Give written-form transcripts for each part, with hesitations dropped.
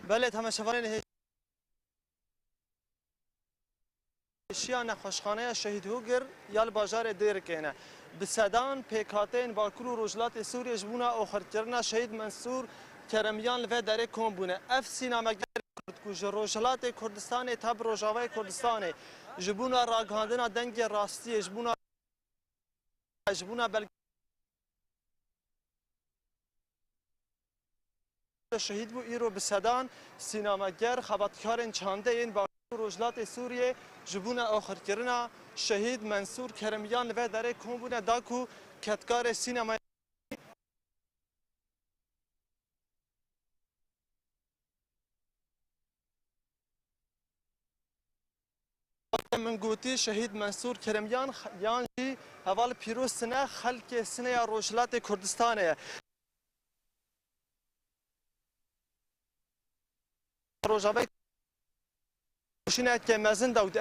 بله تماشاگران هشیار نخوشخانه شهید هوگر یال بازار دیر کنه بسدان پیکاتین باکور و رجلات سوریه جبونا آخر کردن شهید منصور کرمیان لوی داره کم بونه اف سینماگر کرد کج رجلات کردستان تب رجاوی کردستان جبونا راگاندنا دنگ راستی جبونا بل شهید بو ایرو بسدان سینماگر خبرکارن چانده این با رجلات سوریه جبونا آخر کردن شهید منصور کرمیان و داره کمبونه داکو کتکار سینما من گوتی شهید منصور کرمیان یانجی اول پیروز سنه خلک سنه یا رجلات کردستانه روجاوی شینه که مزن داود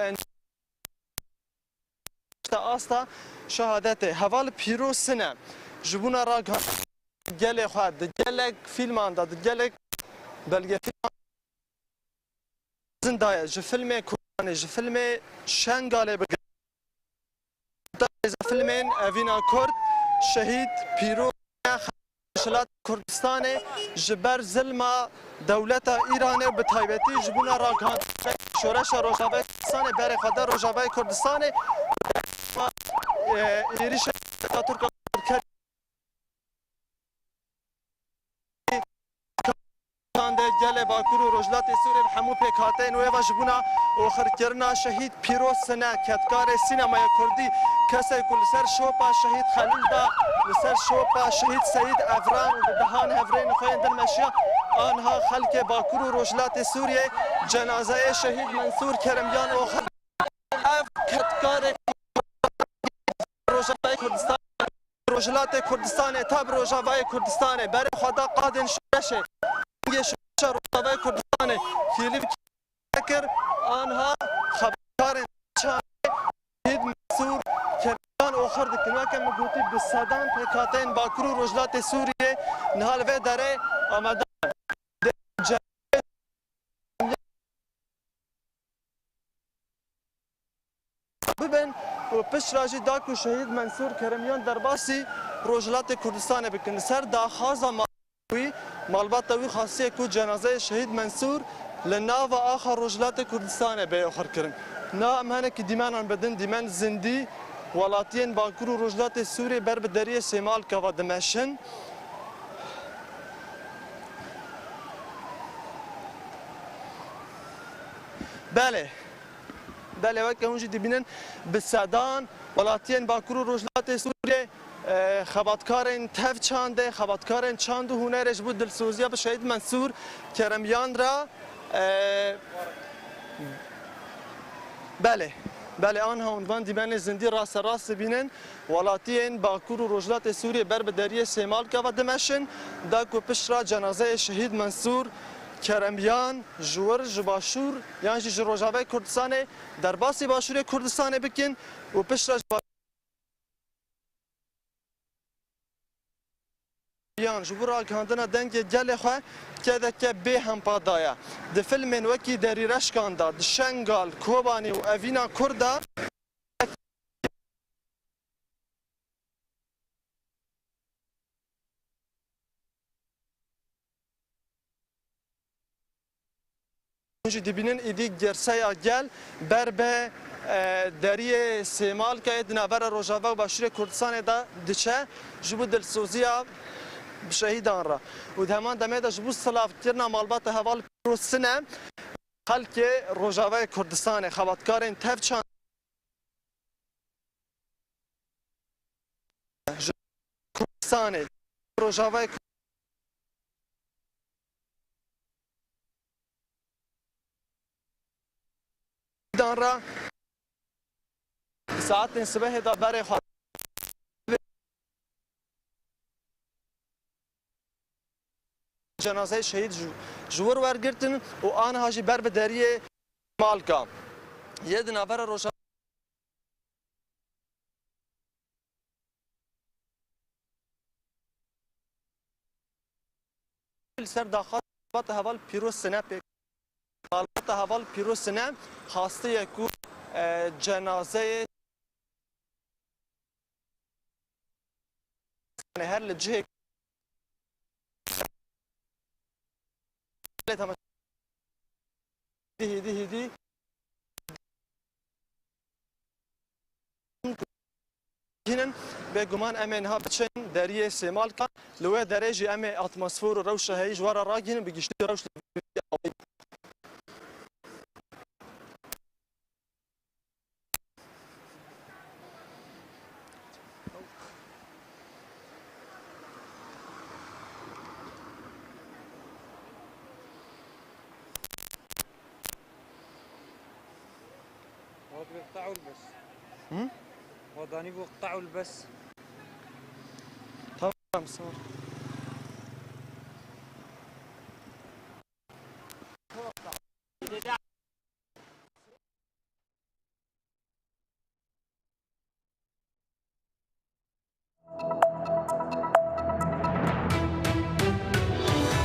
آستا شهادته حوال پیروز سنه جبونا را گله خواهد گله فیلم انداد گله بلگه فیلم زندایه جو فیلم کورانه جو فیلم شنگاله بگه فیلمین اوینا کرد شهید پیروز شلات کردستان جبر ظلم دولت ایران به تایبتی جبونا را شورش روجاوی کردستان بر خدا روجاوی کردستان ایریش ترک گل باکور و رجلات سوریه همو پیکاتین و واجبونا آخر کردن شهید پیروز سنه کتکار سینمای کردی کسی کل سر شوپا شهید خلیل دا سر شوپا شهید سید افران و دهان هفرین خویندن مشیا آنها خلک باکور و رجلات سوریه جنازه شهید منصور کرمیان آخر کتکار روجاوی کردستان رجلات کردستان تب روجاوی کردستان بر خدا قادن شورشه روجاوی کردستان کلیب کر آنها خبرکار شهید منصور کرمیان آخر دکنا که مگوتی بسدان پیکاتین باکور و رجلات سوریه نهال و داره آمدن ببین و پش راجی داکو شهید منصور کرمیان در باسی رجلات کردستان بکن سر داخازا مالبات وی خاصیه کو جنازه شهید منصور لنا و آخر رجلات کردستان به آخر کرن نا امانه که دیمان بدن دیمان زندی ولاتین باکور و رجلات سوریه بر بدری سیمال که و دمشن بله وقتی اونجا دیبینن بسدان ولاتین باکور و رجلات سوریه خبرکارن تف چانده خبرکارن چاند و هنرش بود دلسوزی به شهید منصور کرمیان را بله آنها عنوان دیبن زندی راست بینن ولاتین باکور و رجلات سوریه بر بدری سیمال که و دمشن داکو پش را جنازه شهید منصور کرمیان جور جباشور یعنی روجاوی کردستان در باسی باشور کردستان بکن و پش را یان جبرا کاندنا دنگ گله خو که که به هم پادایا د فیلم وکی دری رشکاندا د شنگال کوبانی و اوینا کردا دبینن ایدی گرسیا گل بر به دری سیمال که دنابر روجاوا و باشور کردستان دا دچه جبو دلسوزیا شهیدان را و همان دمه جبو سلاف کرنا مالبات حوال پروسنه خلک روجاوی کردستان خبرکارن تفچان کردستان روجاوی کردستان را ساعت صبح دا بر خواهد جنازه شهید جور ورگرتن و آنها جی بر بدری مالکا یه دنابر روشا سر داخل هوال پیروز سنه پیک هوال پیروز سنه خواسته کو جنازه هر لجه هدی هنن بگمان امن ها بچن دریه سمال کن لوه درجه ام اتمسفر و روش هیج ورا راگین بگشتی روش هو بيقطعوا البس وداني بيقطعوا البس تمام صار